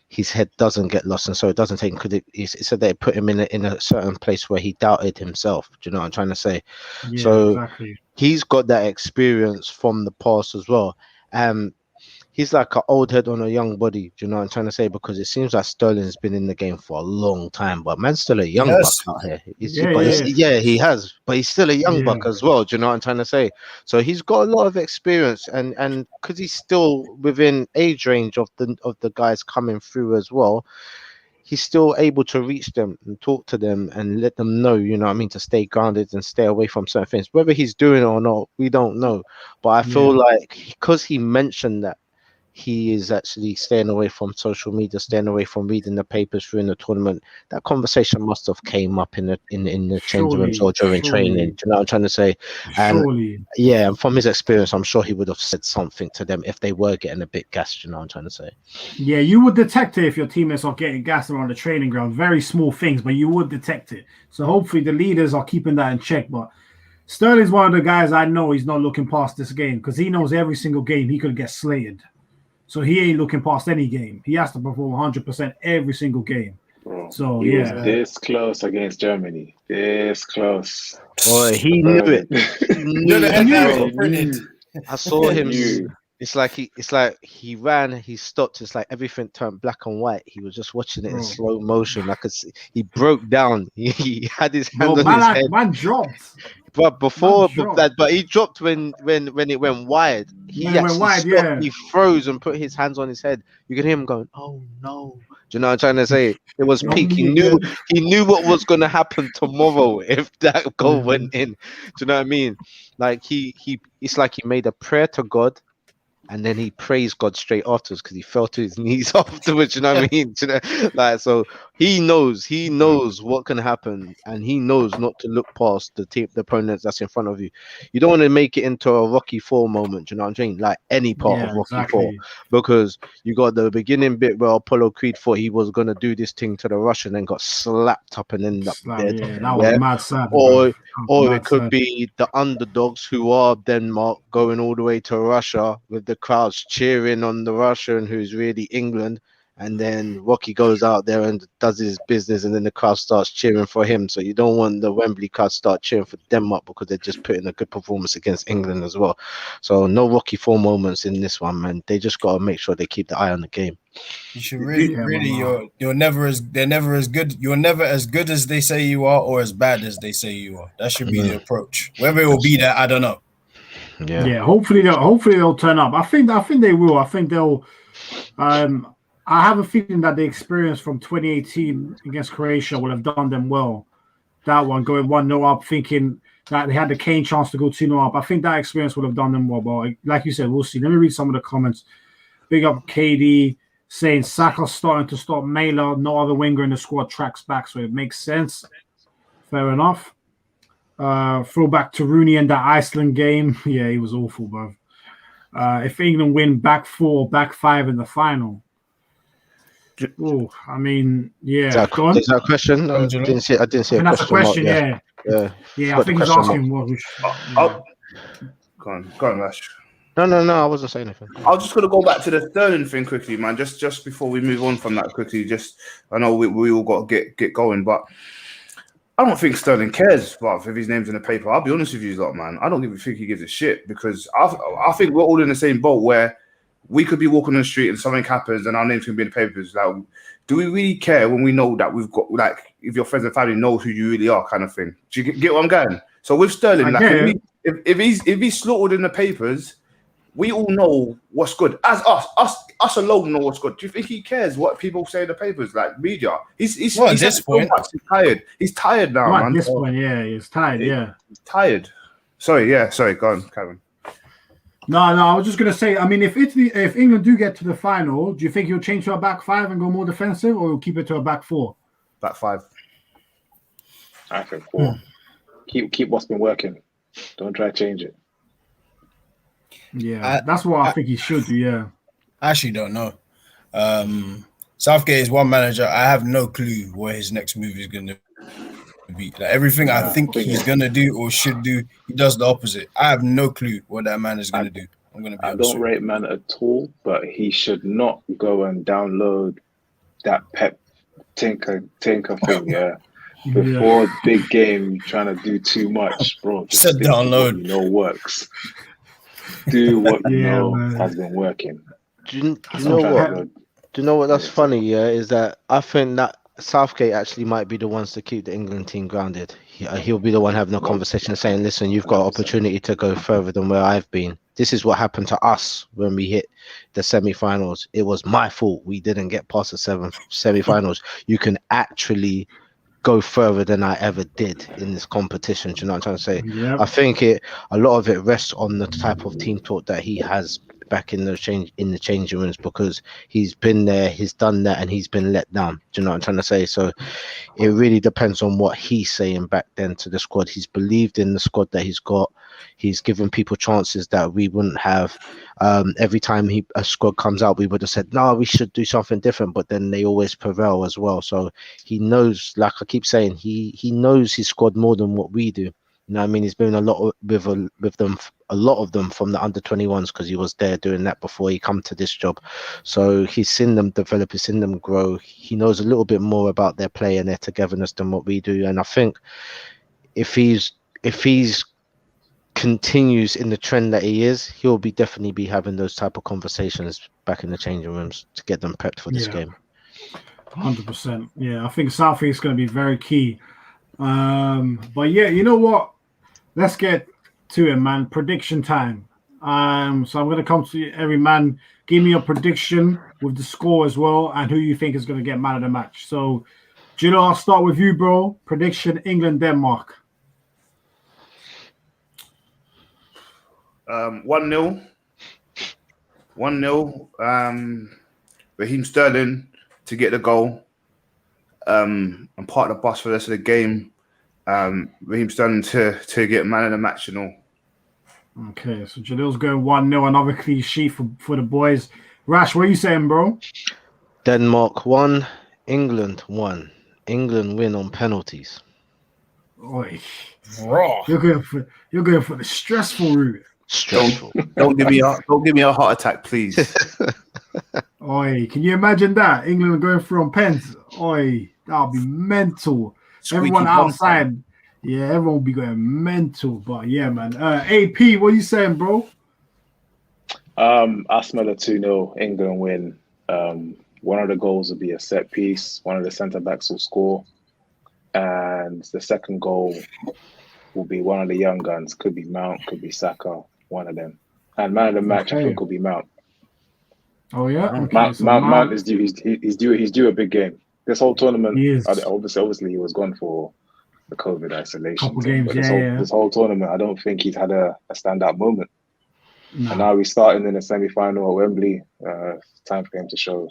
his head doesn't get lost and so it doesn't take. Because he said they put him in a certain place where he doubted himself. Do you know what I'm trying to say? Yeah, so exactly. He's got that experience from the past as well. he's like an old head on a young body. Do you know what I'm trying to say? Because it seems like Sterling's been in the game for a long time, but man's still a young buck out here. He has, but he's still a young buck as well. Do you know what I'm trying to say? So he's got a lot of experience, and because he's still within age range of the guys coming through as well, he's still able to reach them and talk to them and let them know, you know what I mean, to stay grounded and stay away from certain things. Whether he's doing it or not, we don't know. But I feel like because he mentioned that he is actually staying away from social media, staying away from reading the papers during the tournament, that conversation must have came up in the change rooms or during training. Do you know what I'm trying to say? And and from his experience, I'm sure he would have said something to them if they were getting a bit gassed. You know what I'm trying to say? Yeah, you would detect it if your teammates are getting gassed around the training ground. Very small things, but you would detect it. So hopefully the leaders are keeping that in check. But Sterling's one of the guys I know he's not looking past this game because he knows every single game he could get slated. So he ain't looking past any game. He has to perform 100% every single game. Bro, so he was this close against Germany. This close. Boy, he knew it. He knew. I saw him. It's like he ran, he stopped. It's like everything turned black and white. He was just watching it in slow motion. I could see he broke down. He had his hands on his head. Man dropped. But before that, but he dropped when it went wide. He stopped, he froze and put his hands on his head. You can hear him going, "Oh no!" Do you know what I'm trying to say? It was peak. He knew what was going to happen tomorrow if that goal went in. Do you know what I mean? Like it's like he made a prayer to God. And then he praised God straight afterwards because he fell to his knees afterwards. You know what I mean? You know, like, so he knows what can happen, and he knows not to look past the opponents that's in front of you. You don't want to make it into a Rocky 4 moment. You know what I'm saying? Like any part of Rocky 4, because you got the beginning bit where Apollo Creed thought he was gonna do this thing to the Russian, and got slapped up and ended up dead. Yeah, that was mad sad. Or it could be the underdogs who are Denmark going all the way to Russia with the crowds cheering on the Russian who's really England, and then Rocky goes out there and does his business, and then the crowd starts cheering for him. So you don't want the Wembley crowd to start cheering for Denmark because they're just putting a good performance against England as well. So no Rocky 4 moments in this one, man. They just got to make sure they keep the eye on the game. You should you're never as good. You're never as good as they say you are, or as bad as they say you are. That should be the approach. Whether it will be that, I don't know. Yeah. Hopefully they'll turn up. I think they will. I think they'll. I have a feeling that the experience from 2018 against Croatia will have done them well. That one going 1-0 up, thinking that they had the Kane chance to go 2-0 up. I think that experience would have done them well. But like you said, we'll see. Let me read some of the comments. Big up KD saying Saka's starting to stop Mailer. No other winger in the squad tracks back, so it makes sense. Fair enough. Throwback to Rooney in that Iceland game. Yeah, he was awful, bro. If England win back 4, back 5 in the final. Oh, I mean, yeah. Is that a question? I didn't see a question. That's a question, yeah. I think he's asking what we should. Go on, Rash. No, I wasn't saying anything. I was just going to go back to the Sterling thing quickly, man. Just before we move on from that quickly, I know we all got to get going, but I don't think Sterling cares, bruv, if his name's in the paper. I'll be honest with you, lot, man. I don't even think he gives a shit, because I think we're all in the same boat where we could be walking on the street and something happens and our name's going to be in the papers. Like, do we really care when we know that we've got, like, if your friends and family know who you really are, kind of thing? Do you get what I'm going? So with Sterling, like, if he's slaughtered in the papers, we all know what's good. As us alone know what's good. Do you think he cares what people say in the papers, like media? He's at this point. He's tired. He's tired now, man. At this point, yeah, he's tired. He's tired. Sorry, go on, Karen. No, I was just gonna say. I mean, if England do get to the final, do you think he'll change to a back 5 and go more defensive, or he'll keep it to a back 4? Back 5. I think 4. Keep what's been working. Don't try to change it. Yeah, that's what I think he should do. Yeah, I actually don't know. Southgate is one manager. I have no clue what his next move is going to be. Like, everything I think he's going to do or should do, he does the opposite. I have no clue what that man is going to do. I'm going to be honest. I don't rate man at all, but he should not go and download that Pep Tinker thing. Yeah. Before big game, trying to do too much, bro. Just download. Works. Do what has been working. Do you That's know what I'm what? trying to- Do you know what that's Yeah, funny? Yeah, is that I think that Southgate actually might be the ones to keep the England team grounded. He'll be the one having a Well, conversation saying, listen, you've got 100%. opportunity to go further than where I've been. This is what happened to us when we hit the semi-finals. It was my fault. We didn't get past the semi-finals. You can actually go further than I ever did in this competition. Do you know what I'm trying to say? Yep. I think a lot of it rests on the type of team talk that he has back in the changing rooms, because he's been there, he's done that, and he's been let down. Do you know what I'm trying to say? So it really depends on what he's saying back then to the squad. He's believed in the squad that he's got. He's given people chances that we wouldn't have. Every time a squad comes out, we would have said, no, we should do something different, but then they always prevail as well. So he knows, like I keep saying, he knows his squad more than what we do. You know what I mean? He's been a lot with them, a lot of them from the under 21s, because he was there doing that before he come to this job. So he's seen them develop, he's seen them grow. He knows a little bit more about their play and their togetherness than what we do. And I think if he's continues in the trend that he is, he'll definitely be having those type of conversations back in the changing rooms to get them prepped for this game. 100%. Yeah, I think Southgate is going to be very key. But yeah, you know what? Let's get to it, man. Prediction time. So I'm going to come to every man. Give me a prediction with the score as well, and who you think is going to get man of the match. So, Gino, I'll start with you, bro. Prediction: England-Denmark. 1-0. 1-0. Raheem Sterling to get the goal. And part of the bus for the rest of the game. Raheem Sterling to get man of the match and all. Okay, so Jalil's going 1-0, another clean sheet for the boys. Rash, what are you saying, bro? Denmark 1, England 1. England win on penalties. Oi. Raw. You're going for the stressful route. Stressful. Don't give me a heart attack, please. Oi, can you imagine that? England going through on pens. Oi, that'll be mental. Everyone outside. Yeah, everyone will be going mental. But yeah, man. AP, what are you saying, bro? I smell a 2-0 England win. One of the goals will be a set piece. One of the centre backs will score. And the second goal will be one of the young guns. Could be Mount, could be Saka, one of them. And man of the match, I think, will be Mount. Oh, yeah? Okay, Mount is due. He's due a big game. This whole tournament, He is. obviously, he was gone for the COVID isolation. Couple games, but yeah. this whole tournament, I don't think he's had a standout moment. No. And now we're starting in the semi-final at Wembley. Time for him to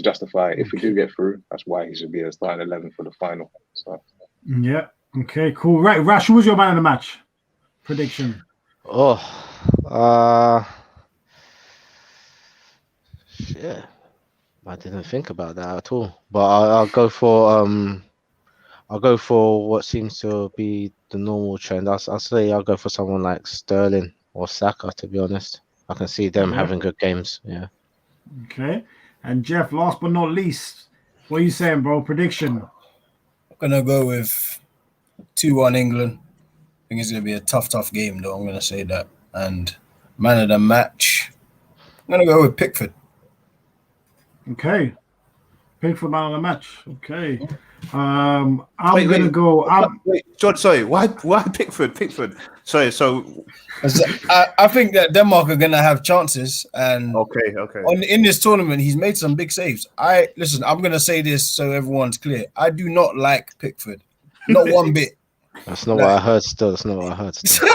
justify if we do get through. That's why he should be a starting 11 for the final. So yeah. Okay, cool. Right, Rash, who was your man of the match? Prediction. Yeah, I didn't think about that at all. But I'll go for what seems to be the normal trend. I'll say I'll go for someone like Sterling or Saka. To be honest, I can see them having good games. Yeah. Okay. And Jeff, last but not least, what are you saying, bro? Prediction. I'm gonna go with 2-1 England. I think it's gonna be a tough game, though. I'm gonna say that. And man of the match, I'm gonna go with Pickford. Okay. Pickford man of the match. Okay. I'm gonna go. George, sorry, why Pickford? Sorry, so I think that Denmark are gonna have chances, and okay. In this tournament, he's made some big saves. I'm gonna say this so everyone's clear. I do not like Pickford, not one bit. That's not what I heard. Still, that's not what I heard. Still.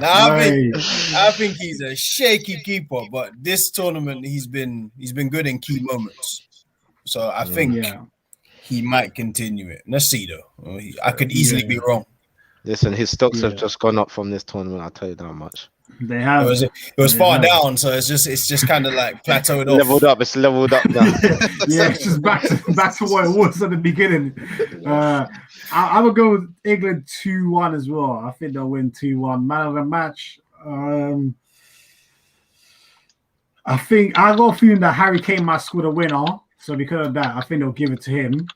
I think he's a shaky keeper, but this tournament he's been good in key moments. So I think he might continue it. Let's see though. I could easily be wrong. Listen, his stocks have just gone up from this tournament. I'll tell you that much. They have. It was far down, so it's just kind of like plateaued off. Leveled up. It's leveled up now. Yeah, it's just back to what it was at the beginning. I would go with England 2-1 as well. I think they'll win 2-1. Man of the match. I think I got a feeling that Harry Kane might score the winner. So because of that, I think they'll give it to him.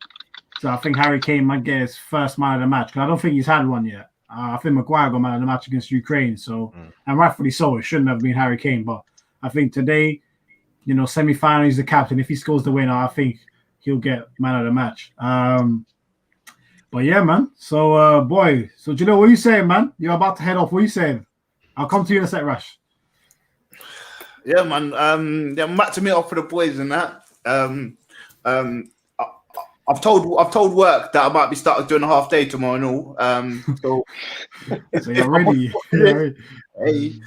So I think Harry Kane might get his first man of the match. I don't think he's had one yet. I think Maguire got man of the match against Ukraine. So, and rightfully so, it shouldn't have been Harry Kane. But I think today, you know, semi-final, he's the captain. If he scores the winner, I think he'll get man of the match. But yeah, man. So, boy. So, do you know what you saying, man? You're about to head off. What are you saying? I'll come to you in a sec, Rush. Yeah, man. Yeah, I'm back to meet up for the boys and that. I've told work that I might be starting doing a half day tomorrow and all. So you're ready. Hey.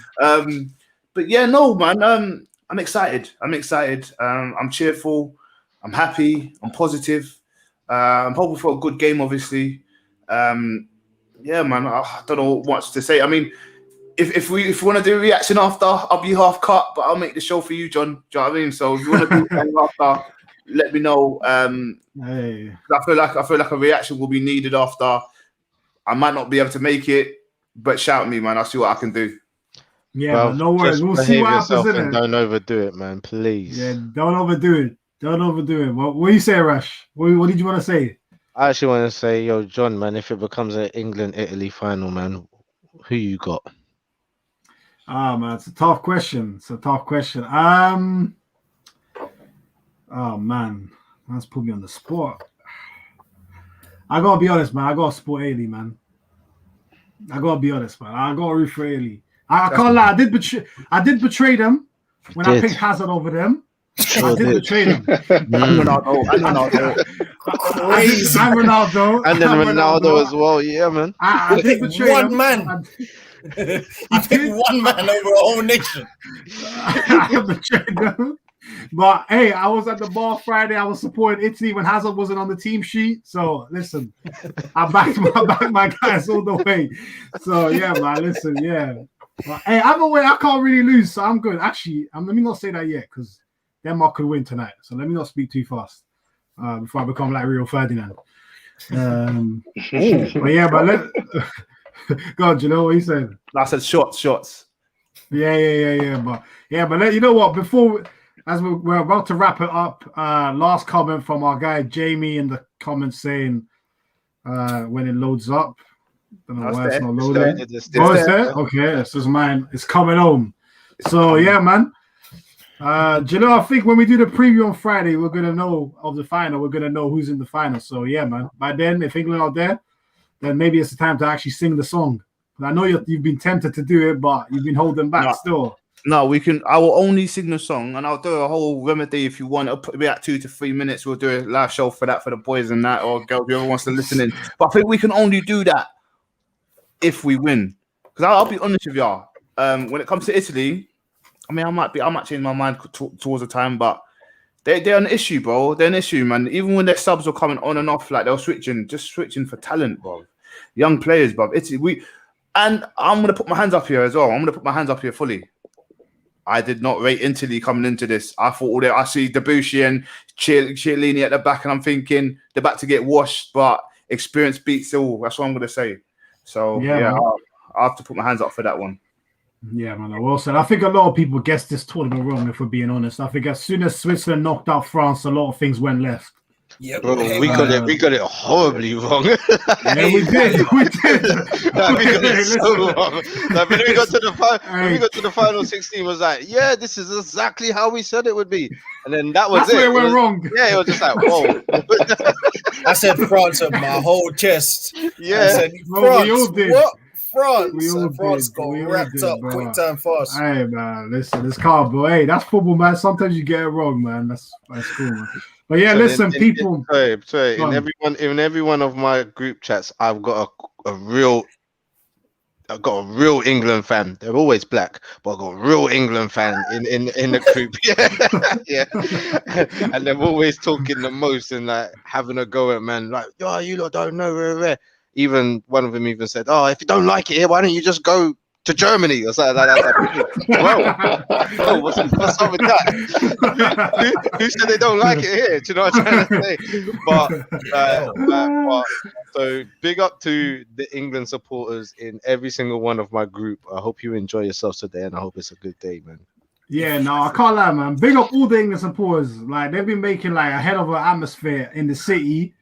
But yeah, no, man. I'm excited. I'm cheerful. I'm happy. I'm positive. I'm hoping for a good game, obviously. Yeah, man. I don't know much to say. I mean, if we want to do a reaction after, I'll be half cut, but I'll make the show for you, John. Do you know what I mean? So if you want to do something after, let me know. Hey. I feel like a reaction will be needed after. I might not be able to make it, but shout me, man. I'll see what I can do. Yeah, man, no worries. We'll see what happens in it. Don't overdo it, man. Please. Yeah, don't overdo it. What do you say, Rush? What did you want to say? I actually want to say, yo, John, man, if it becomes an England-Italy final, man, who you got? Man, it's a tough question. Oh man, that's put me on the spot. I gotta be honest, man. I gotta support Italy, man. I gotta be honest, man. I gotta root for Italy. I can't lie. I did betray them when I picked Hazard over them. I did betray them. And Ronaldo. And then Ronaldo as well. Yeah, man. I did betray one man. You picked one man over a whole nation. I betrayed them. But hey, I was at the bar Friday. I was supporting Italy when Hazard wasn't on the team sheet. So listen, I backed my guys all the way. So yeah, man. Listen, yeah. But, hey, either way, I can't really lose, so I'm good. Actually, let me not say that yet because Denmark could win tonight. So let me not speak too fast before I become like Rio Ferdinand. But yeah, but God, you know what he said? I said shots. Yeah. But you know what? Before, as we're about to wrap it up, last comment from our guy Jamie in the comments saying when it loads up. Don't know why it's not loading. It's there? Okay, this is mine. It's coming home. So yeah, man. Do you know? I think when we do the preview on Friday, we're gonna know of the final. We're gonna know who's in the final. So yeah, man. By then, if England are there, then maybe it's the time to actually sing the song. I know you've been tempted to do it, but you've been holding back still. No, we can. I will only sing the song, and I'll do a whole remedy if you want. It'll put me at 2 to 3 minutes. We'll do a live show for that for the boys and that, or girls, whoever wants to listen in. But I think we can only do that if we win. Because I'll be honest with y'all. When it comes to Italy, I mean, I might change my mind towards the time, but they're an issue, bro. They're an issue, man. Even when their subs were coming on and off, like they were switching for talent, bro. Young players, bro. Italy, and I'm gonna put my hands up here as well. I'm gonna put my hands up here fully. I did not rate Italy coming into this. I thought I see Debussy and Chiellini at the back, and I'm thinking they're about to get washed, but experience beats all. That's what I'm going to say. So, yeah, I'll have to put my hands up for that one. Yeah, man. Well said. I think a lot of people guessed this tournament wrong, if we're being honest. I think as soon as Switzerland knocked out France, a lot of things went left. Yeah, bro, we got it horribly wrong. Yeah, we did. We got it so wrong. Like, when we got to the final 16, was like, yeah, this is exactly how we said it would be, and then that's where it went wrong. Yeah, it was just like, whoa. I said France at my whole chest. Yeah, I said, France. We all did. What? France. France got wrapped up quick time fast. Hey man, listen, it's calm, bro. Hey, that's football, man. Sometimes you get it wrong, man. That's cool, man. But yeah, so listen, people. Sorry. In every one of my group chats, I've got a real England fan. They're always black, but I've got a real England fan in the group. Yeah. And they're always talking the most and like having a go at man. Like, oh, you lot don't know where. Even one of them even said, "Oh, if you don't like it here, why don't you just go to Germany or something like that?" Well, what's up with that? Who said they don't like it here? Do you know what I'm trying to say? But so big up to the England supporters in every single one of my group. I hope you enjoy yourselves today, and I hope it's a good day, man. Yeah, no, I can't lie, man. Big up all the England supporters. Like they've been making like a hell of an atmosphere in the city,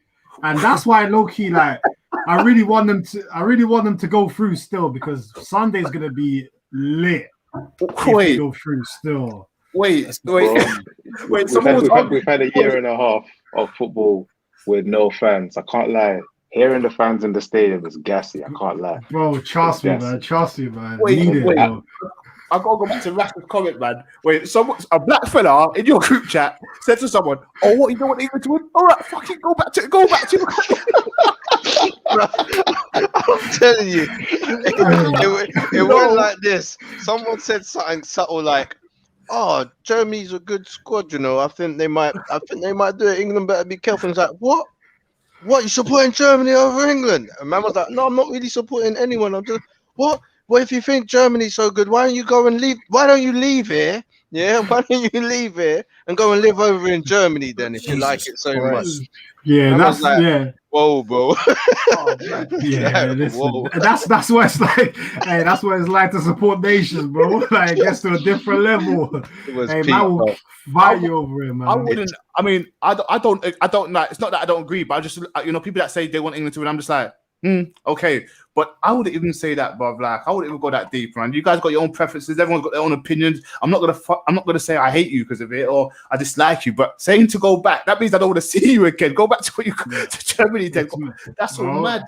and that's why low key like. I really want them to go through still because Sunday's gonna be lit. If they go through still. Wait. We've had a year and a half of football with no fans. I can't lie. Hearing the fans in the stadium is gassy. I can't lie. Bro, trust me, man. Wait. Bro. I gotta go back to Rashford's comment, man. Wait, a black fella in your group chat said to someone, "Oh, what, you don't want England to win? All right, fucking go back to." I'm telling you, it went like this. Someone said something subtle like, "Oh, Germany's a good squad, you know. I think they might do it. England better be careful." And it's like, what? What, you supporting Germany over England? And man was like, "No, I'm not really supporting anyone. I'm just what? Well, if you think Germany's so good, why don't you go and leave? Why don't you leave here? Yeah, why don't you leave here and go and live over in Germany then if you like it so much?" Yeah, and that's like, yeah. Whoa, bro. Yeah, listen, that's what it's like. Hey, that's what it's like to support nations, bro. Like, it gets to a different level. Hey, man will fight you over it, man. I wouldn't. I mean, I don't like. It's not that I don't agree, but I just, people that say they want England to win, I'm just like, okay. But I wouldn't even say that, bruv. Like, I wouldn't even go that deep, man. You guys got your own preferences. Everyone's got their own opinions. I'm not gonna say I hate you because of it or I dislike you. But saying to go back, that means I don't want to see you again. Go back to what you to Germany. Then that's so mad.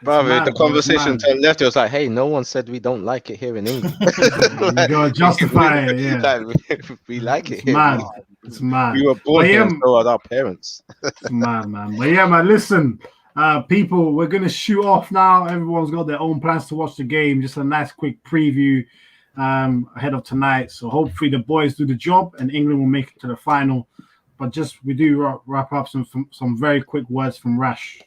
Brother, the conversation turned left. It was like, "Hey, no one said we don't like it here in England." You gotta justify it. Yeah, we like it it's here. mad. It's mad. We were born here, so are our parents. It's mad, man. But yeah, man. Listen. People, we're going to shoot off now. Everyone's got their own plans to watch the game. Just a nice quick preview ahead of tonight. So hopefully the boys do the job and England will make it to the final. But we do wrap up some very quick words from Rash.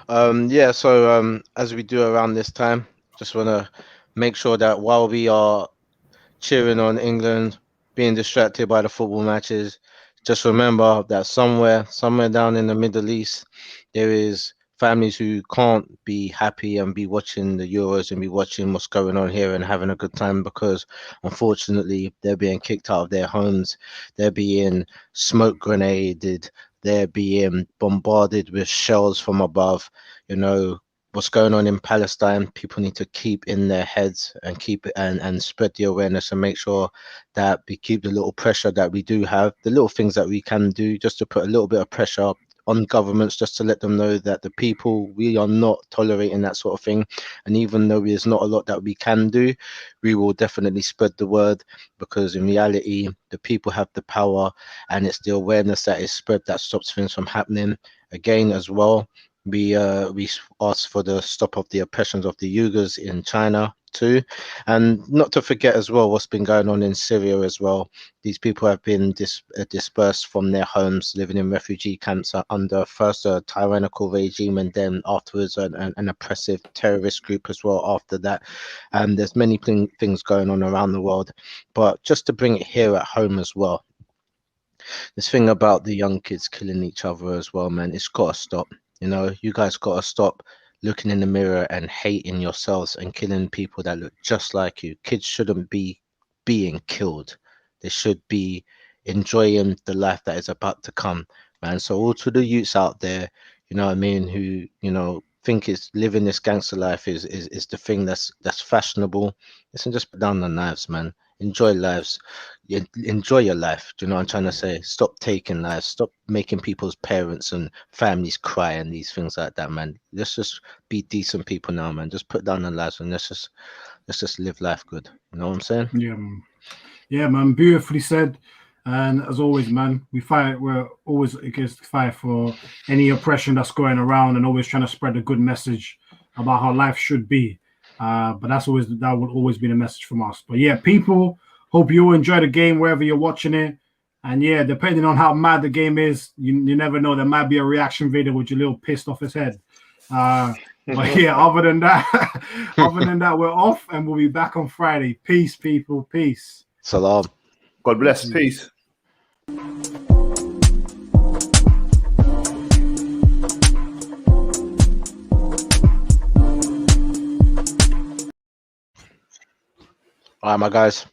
So as we do around this time, just want to make sure that while we are cheering on England, being distracted by the football matches, just remember that somewhere down in the Middle East, there is families who can't be happy and be watching the Euros and be watching what's going on here and having a good time because, unfortunately, they're being kicked out of their homes. They're being smoke grenaded. They're being bombarded with shells from above. What's going on in Palestine, people need to keep in their heads and keep it and spread the awareness and make sure that we keep the little pressure that we do have, the little things that we can do just to put a little bit of pressure on governments, just to let them know that the people, we are not tolerating that sort of thing. And even though there's not a lot that we can do, we will definitely spread the word because in reality, the people have the power and it's the awareness that is spread that stops things from happening. Again, as well, we asked for the stop of the oppressions of the Uyghurs in China too, and not to forget as well what's been going on in Syria as well. These people have been dispersed from their homes, living in refugee camps under first a tyrannical regime and then afterwards an oppressive terrorist group as well after that. And there's many things going on around the world, but just to bring it here at home as well, this thing about the young kids killing each other as well, man, it's got to stop. You guys got to stop looking in the mirror and hating yourselves and killing people that look just like you. Kids shouldn't be being killed. They should be enjoying the life that is about to come, man. So all to the youths out there, who, think it's living this gangster life is the thing that's fashionable. Listen, just put down the knives, man. Enjoy lives. Enjoy your life. Do you know what I'm trying to say? Stop taking lives. Stop making people's parents and families cry and these things like that, man. Let's just be decent people now, man. Just put down the lives and let's just live life good. You know what I'm saying? Yeah, man. Beautifully said. And as always, man, we're always against fight for any oppression that's going around and always trying to spread a good message about how life should be. But that will always be the message from us. But yeah, people, hope you all enjoy the game wherever you're watching it. And yeah, depending on how mad the game is, you never know. There might be a reaction video with your little pissed off his head. But yeah, other than that, we're off and we'll be back on Friday. Peace, people. Peace. Salam. God bless. Peace. All right, my guys.